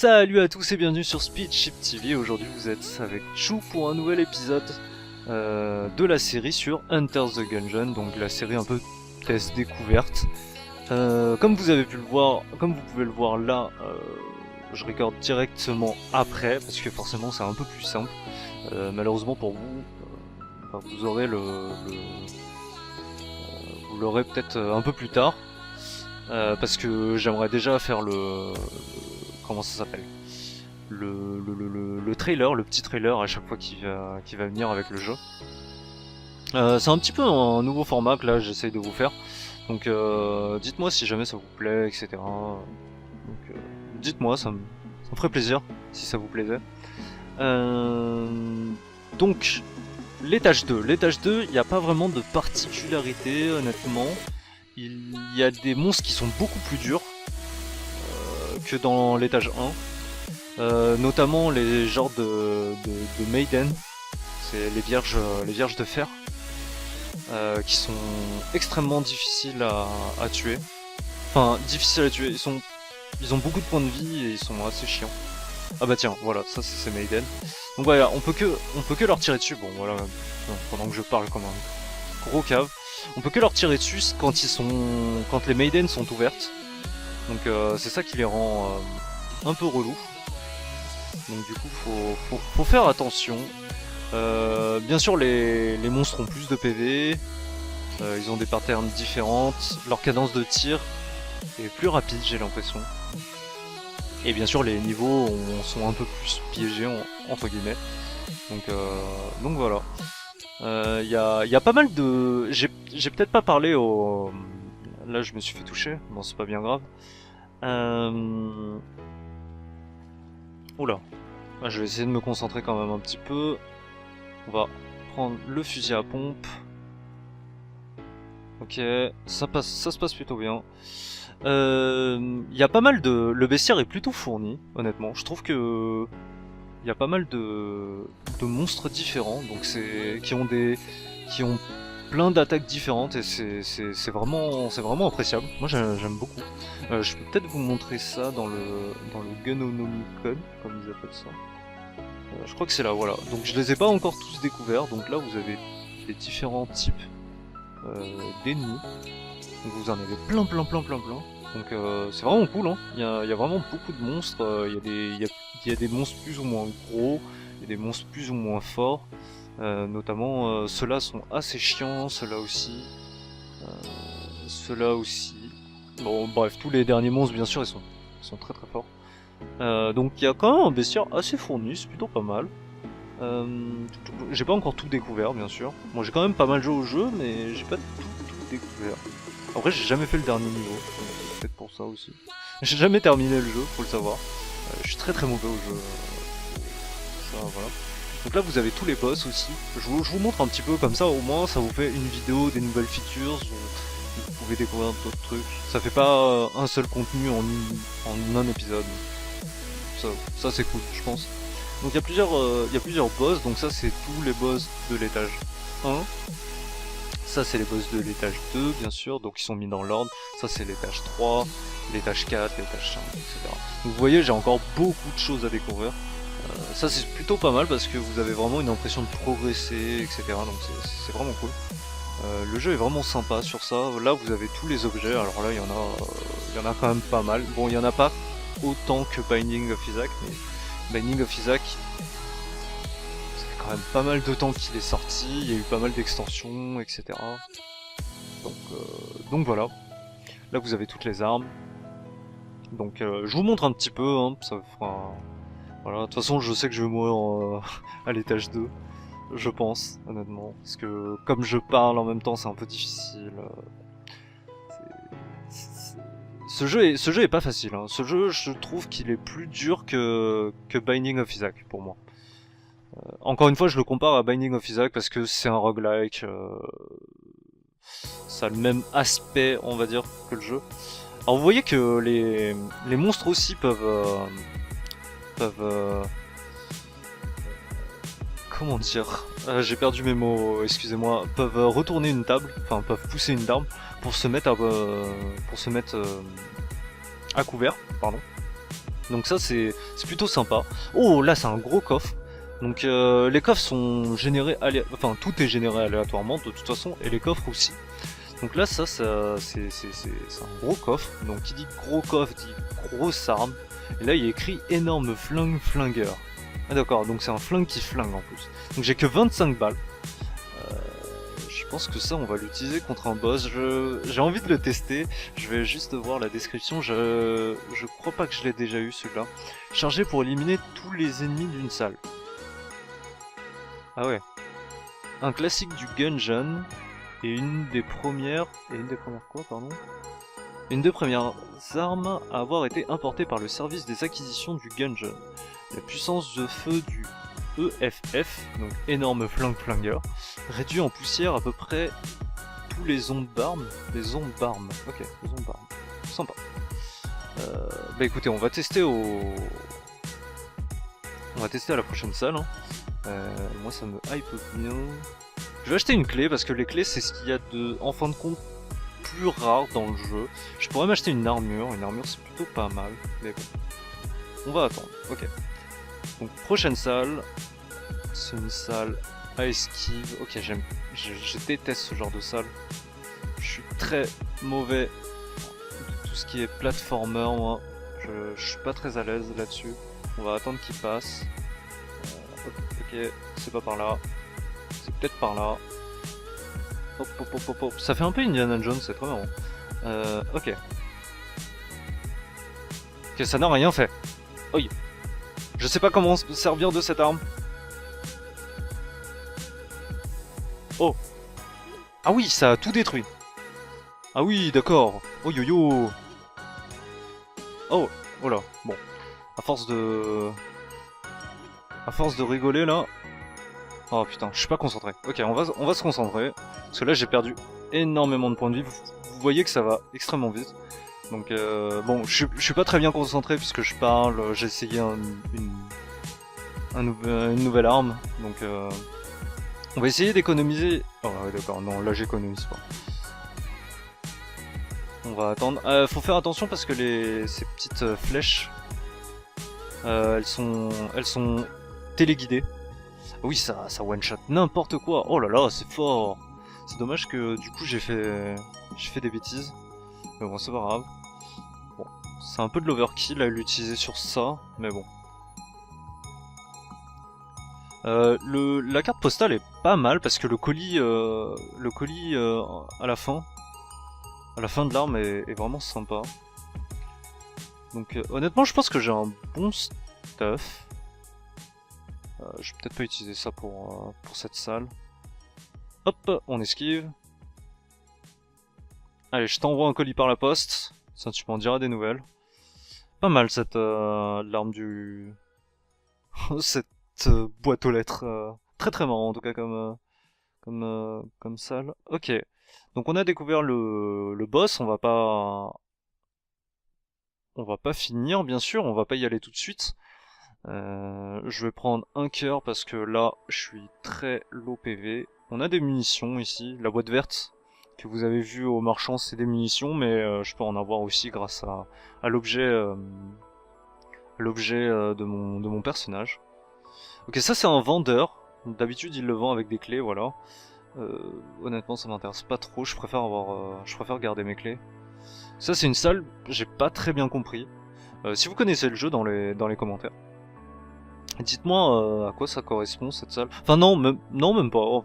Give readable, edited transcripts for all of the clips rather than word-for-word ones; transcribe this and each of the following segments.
Salut à tous et bienvenue sur Speedship TV. Aujourd'hui vous êtes avec Chou pour un nouvel épisode de la série sur Enter the Gungeon, donc la série un peu test découverte. Comme vous avez pu le voir, comme vous pouvez le voir là, je recorde directement après parce que forcément c'est un peu plus simple. Malheureusement pour vous, vous aurez vous l'aurez peut-être un peu plus tard parce que j'aimerais déjà faire comment ça s'appelle, le trailer, le petit trailer à chaque fois qui va venir avec le jeu. C'est un petit peu un nouveau format que là j'essaye de vous faire, donc dites-moi si jamais ça vous plaît, etc. Donc dites-moi, ça me ferait plaisir si ça vous plaisait. Donc l'étage 2, il n'y a pas vraiment de particularité honnêtement. Il y a des monstres qui sont beaucoup plus durs que dans l'étage 1, notamment les genres de Maiden, c'est les vierges de fer, qui sont extrêmement difficiles à tuer. Enfin, difficiles à tuer, ils ont beaucoup de points de vie et ils sont assez chiants. Ah bah tiens, voilà, ça c'est Maiden. Donc voilà, on peut que leur tirer dessus. Bon voilà, pendant que je parle comme un gros cave, on peut que leur tirer dessus quand les Maiden sont ouvertes. Donc c'est ça qui les rend un peu relous. Donc du coup faut faire attention. Bien sûr les monstres ont plus de PV, ils ont des patterns différentes, leur cadence de tir est plus rapide j'ai l'impression. Et bien sûr les niveaux sont un peu plus piégés entre guillemets. Donc voilà. Il y a pas mal de... J'ai peut-être pas parlé au... Là je me suis fait toucher, bon c'est pas bien grave. Oula, je vais essayer de me concentrer quand même un petit peu. On va prendre le fusil à pompe. Ok, ça se passe plutôt bien. Il y a pas mal de... Le bestiaire est plutôt fourni, honnêtement. Je trouve que... Il y a pas mal de monstres différents, donc qui ont plein d'attaques différentes et c'est vraiment appréciable. Moi j'aime beaucoup. Je peux peut-être vous montrer ça dans le Gunonomicon, comme ils appellent ça. Je crois que c'est là, voilà. Donc je les ai pas encore tous découverts, donc là vous avez les différents types d'ennemis. Donc vous en avez plein. Donc c'est vraiment cool, hein. Il y a vraiment beaucoup de monstres. Il y a des monstres plus ou moins gros, il y a des monstres plus ou moins forts. Notamment ceux-là sont assez chiants, ceux-là aussi. Ceux-là aussi. Bon bref, tous les derniers monstres bien sûr ils sont très forts. Donc il y a quand même un bestiaire assez fourni, c'est plutôt pas mal. J'ai pas encore tout découvert bien sûr. Moi j'ai quand même pas mal joué au jeu mais j'ai pas tout découvert. Après j'ai jamais fait le dernier niveau, c'est peut-être pour ça aussi. J'ai jamais terminé le jeu, faut le savoir. Je suis très mauvais au jeu. Ça voilà. Donc là vous avez tous les boss aussi. Je vous montre un petit peu comme ça, au moins ça vous fait une vidéo, des nouvelles features, vous pouvez découvrir d'autres trucs. Ça fait pas un seul contenu en un épisode. Ça c'est cool je pense. Donc il y a plusieurs boss, donc ça c'est tous les boss de l'étage 1. Ça c'est les boss de l'étage 2 bien sûr, donc ils sont mis dans l'ordre. Ça c'est l'étage 3, l'étage 4, l'étage 5, etc. Donc vous voyez j'ai encore beaucoup de choses à découvrir. Ça c'est plutôt pas mal parce que vous avez vraiment une impression de progresser, etc. Donc c'est vraiment cool. Le jeu est vraiment sympa sur ça. Là vous avez tous les objets, alors là il y en a quand même pas mal. Bon il y en a pas autant que Binding of Isaac, mais Binding of Isaac, ça fait quand même pas mal de temps qu'il est sorti, il y a eu pas mal d'extensions, etc. Donc voilà. Là vous avez toutes les armes. Donc je vous montre un petit peu, hein, ça fera... Voilà, de toute façon je sais que je vais mourir à l'étage 2, je pense, honnêtement. Parce que comme je parle en même temps c'est un peu difficile. Ce jeu est pas facile, hein. Ce jeu je trouve qu'il est plus dur que Binding of Isaac pour moi. Encore une fois je le compare à Binding of Isaac parce que c'est un roguelike, ça a le même aspect on va dire que le jeu. Alors vous voyez que les monstres aussi peuvent comment dire, j'ai perdu mes mots, excusez-moi, peuvent retourner une table, enfin peuvent pousser une table pour se mettre à couvert, pardon. Donc ça c'est plutôt sympa. Oh là c'est un gros coffre. Donc les coffres sont générés, enfin tout est généré aléatoirement de toute façon, et les coffres aussi. Donc là ça c'est un gros coffre. Donc qui dit gros coffre dit grosse arme. Et là il y a écrit énorme flingue flingueur. Ah d'accord, donc c'est un flingue qui flingue en plus. Donc j'ai que 25 balles. Je pense que ça on va l'utiliser contre un boss. J'ai envie de le tester. Je vais juste voir la description. Je crois pas que je l'ai déjà eu celui-là. Chargé pour éliminer tous les ennemis d'une salle. Ah ouais. Un classique du Gungeon. Et une des premières... Et une des premières quoi, pardon? Une des premières armes à avoir été importée par le service des acquisitions du Gungeon. La puissance de feu du EFF, donc énorme flingue flingueur, réduit en poussière à peu près tous les ondes d'armes. Les ondes d'armes, ok, les ondes d'armes. Sympa. Bah écoutez, on va tester On va tester à la prochaine salle. Hein. Moi ça me hype bien. Je vais acheter une clé parce que les clés c'est ce qu'il y a de, en fin de compte, plus rare dans le jeu. Je pourrais m'acheter une armure c'est plutôt pas mal, mais bon. On va attendre, ok. Donc prochaine salle, c'est une salle à esquive. Ok, je déteste ce genre de salle. Je suis très mauvais de tout ce qui est platformer, moi. Je suis pas très à l'aise là-dessus. On va attendre qu'il passe. Ok, c'est pas par là. C'est peut-être par là. Hop, hop, hop, hop, hop. Ça fait un peu Indiana Jones, c'est très marrant. Ok. Ok, ça n'a rien fait. Oh, je sais pas comment se servir de cette arme. Oh. Ah oui, ça a tout détruit. Ah oui, d'accord. Oh yo yo. Oh, oh là. Bon. À force de rigoler là. Oh putain, je suis pas concentré. Ok, on va se concentrer. Parce que là j'ai perdu énormément de points de vie. Vous voyez que ça va extrêmement vite. Donc bon, je suis pas très bien concentré puisque je parle. J'ai essayé une nouvelle arme. Donc on va essayer d'économiser. Oh ouais, d'accord, non, là j'économise pas. On va attendre. Faut faire attention parce que ces petites flèches, elles sont téléguidées. Oui, ça one shot n'importe quoi. Oh là là, c'est fort. C'est dommage que du coup j'ai fait des bêtises. Mais bon, c'est pas grave. Bon, c'est un peu de l'overkill à l'utiliser sur ça, mais bon. La carte postale est pas mal parce que le colis à la fin de l'arme est vraiment sympa. Donc honnêtement, je pense que j'ai un bon stuff. Je vais peut-être pas utiliser ça pour cette salle. Hop, on esquive. Allez, je t'envoie un colis par la poste. Ça, tu m'en diras des nouvelles. Pas mal cette l'arme du... cette boîte aux lettres. Très très marrant en tout cas comme salle. Ok. Donc on a découvert le boss. On va pas finir bien sûr. On va pas y aller tout de suite. Je vais prendre un cœur parce que là je suis très low PV. On a des munitions ici, la boîte verte que vous avez vu au marchand c'est des munitions mais je peux en avoir aussi grâce à l'objet de mon personnage. Ok, ça c'est un vendeur, d'habitude il le vend avec des clés, voilà. Honnêtement ça m'intéresse pas trop, je préfère garder mes clés. Ça c'est une salle, j'ai pas très bien compris. Si vous connaissez le jeu dans les commentaires. Dites-moi à quoi ça correspond cette salle. Enfin non, même pas. Oh,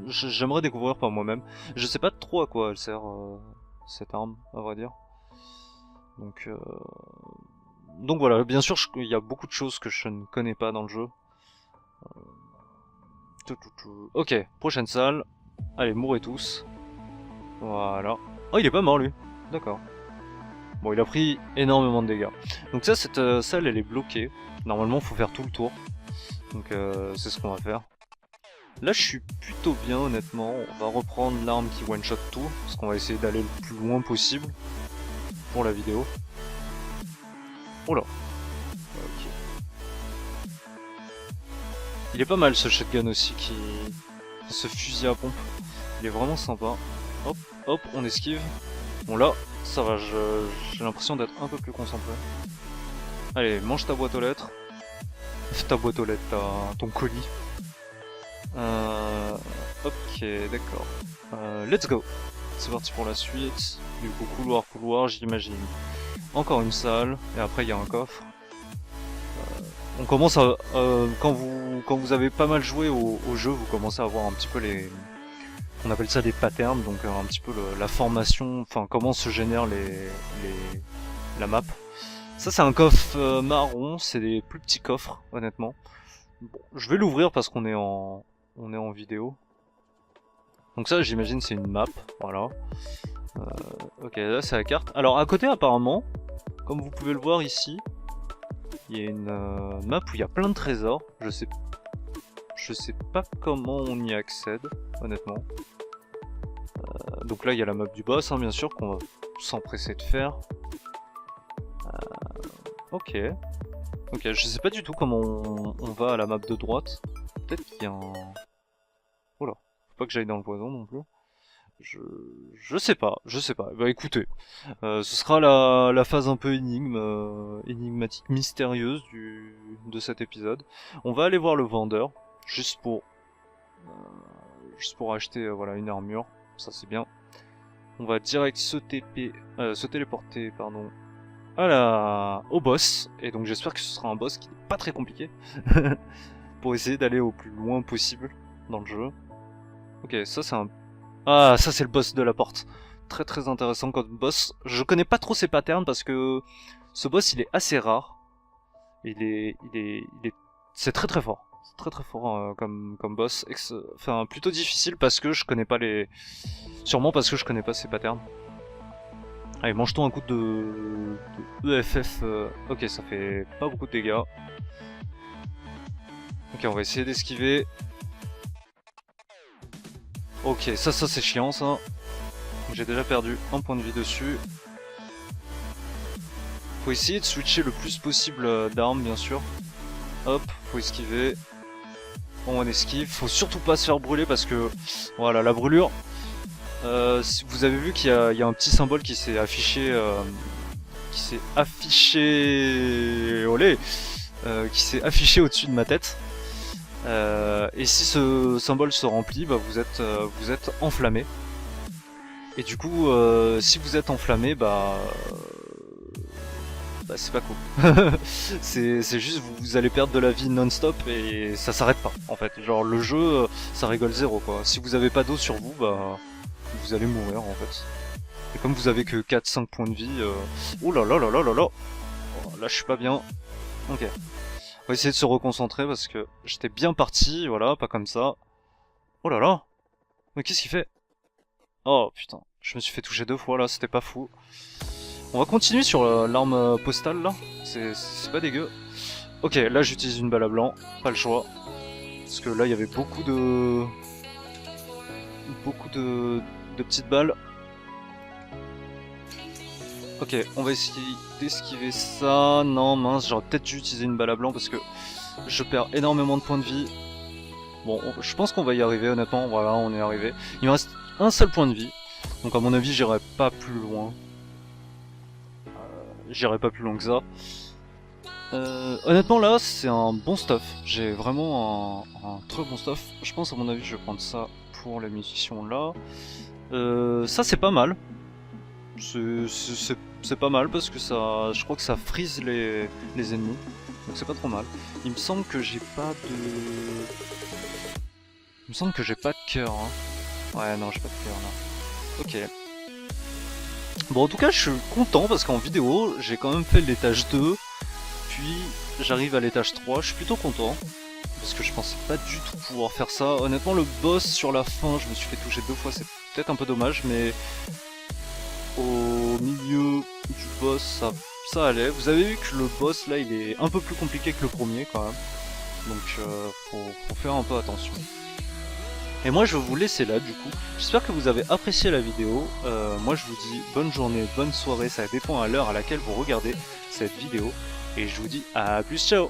j'aimerais découvrir par moi-même. Je sais pas trop à quoi elle sert cette arme, à vrai dire. Donc voilà, bien sûr il y a beaucoup de choses que je ne connais pas dans le jeu. Ok, prochaine salle. Allez, mourrez tous. Voilà. Oh, il est pas mort lui. D'accord. Bon, il a pris énormément de dégâts. Donc ça, cette salle, elle est bloquée. Normalement, faut faire tout le tour. Donc c'est ce qu'on va faire. Là, je suis plutôt bien, honnêtement. On va reprendre l'arme qui one-shot tout. Parce qu'on va essayer d'aller le plus loin possible. Pour la vidéo. Oh là. Ok. Il est pas mal ce shotgun aussi, ce fusil à pompe. Il est vraiment sympa. Hop, hop, on esquive. Bon là, ça va, j'ai l'impression d'être un peu plus concentré. Allez, mange ta boîte aux lettres. Ta boîte aux lettres, ton colis. Ok, d'accord. Let's go. C'est parti pour la suite. Du coup, couloir, j'imagine. Encore une salle, et après il y a un coffre. On commence à... quand vous avez pas mal joué au jeu, vous commencez à voir un petit peu les... On appelle ça des patterns, donc un petit peu la formation, enfin comment se génère la map. Ça c'est un coffre marron, c'est des plus petits coffres, honnêtement. Bon, je vais l'ouvrir parce qu'on est en vidéo. Donc ça j'imagine c'est une map, voilà. Ok, là c'est la carte. Alors à côté apparemment, comme vous pouvez le voir ici, il y a une map où il y a plein de trésors. Je sais pas comment on y accède, honnêtement. Donc là il y a la map du boss, hein, bien sûr, qu'on va s'empresser de faire. Ok. Ok, je sais pas du tout comment on va à la map de droite. Peut-être qu'il y a un... Oh là, faut pas que j'aille dans le poison non plus. Je sais pas. Bah écoutez, ce sera la phase un peu énigmatique, mystérieuse de cet épisode. On va aller voir le vendeur, juste pour acheter voilà une armure, ça c'est bien. On va direct se téléporter, pardon, au boss, et donc j'espère que ce sera un boss qui n'est pas très compliqué, pour essayer d'aller au plus loin possible dans le jeu. Ok, ça c'est un... Ah, ça c'est le boss de la porte. Très très intéressant comme boss. Je connais pas trop ses patterns parce que ce boss il est assez rare. C'est très très fort. C'est très très fort comme boss. Enfin, plutôt difficile parce que je connais pas les... Sûrement parce que je connais pas ses patterns. Allez, mange-toi un coup de EFF. Ok, ça fait pas beaucoup de dégâts. Ok, on va essayer d'esquiver. Ok, ça c'est chiant ça. J'ai déjà perdu un point de vie dessus. Faut essayer de switcher le plus possible d'armes bien sûr. Hop, faut esquiver. On esquive. Faut surtout pas se faire brûler parce que voilà la brûlure. Vous avez vu qu'il y a un petit symbole qui s'est affiché. Olé, qui s'est affiché au-dessus de ma tête. Et si ce symbole se remplit, bah vous êtes enflammé. Et du coup, si vous êtes enflammé, bah c'est pas cool. c'est juste vous allez perdre de la vie non-stop et ça s'arrête pas en fait. Genre le jeu, ça rigole zéro quoi. Si vous avez pas d'eau sur vous, bah vous allez mourir en fait. Et comme vous avez que 4-5 points de vie, oh là là là là là là, oh, là je suis pas bien. Ok. On va essayer de se reconcentrer parce que j'étais bien parti, voilà, pas comme ça. Oh là là. Mais qu'est-ce qu'il fait? Oh putain, je me suis fait toucher 2 fois là, c'était pas fou. On va continuer sur l'arme postale là, c'est pas dégueu. Ok, là j'utilise une balle à blanc, pas le choix. Parce que là il y avait beaucoup de petites balles. Ok, on va essayer d'esquiver ça. Non, mince, j'aurais peut-être dû utiliser une balle à blanc parce que je perds énormément de points de vie. Bon, je pense qu'on va y arriver, honnêtement. Voilà, on est arrivé. Il me reste un seul point de vie. Donc à mon avis, j'irai pas plus loin. J'irai pas plus loin que ça. Honnêtement, là, c'est un bon stuff. J'ai vraiment un très bon stuff. Je pense, à mon avis, je vais prendre ça pour la mission là. Ça, c'est pas mal. C'est pas mal parce que ça, je crois que ça frise les ennemis, donc c'est pas trop mal. Il me semble que j'ai pas de cœur. Hein. Ouais, non, j'ai pas de cœur là. Ok. Bon, en tout cas, je suis content parce qu'en vidéo, j'ai quand même fait l'étage 2, puis j'arrive à l'étage 3. Je suis plutôt content parce que je pensais pas du tout pouvoir faire ça. Honnêtement, le boss sur la fin, je me suis fait toucher 2 fois, c'est peut-être un peu dommage, mais au milieu du boss ça allait. Vous avez vu que le boss là il est un peu plus compliqué que le premier quand même. Donc faut faire un peu attention. Et moi je vais vous laisser là du coup. J'espère que vous avez apprécié la vidéo. Moi je vous dis bonne journée, bonne soirée. Ça dépend à l'heure à laquelle vous regardez cette vidéo. Et je vous dis à plus, ciao.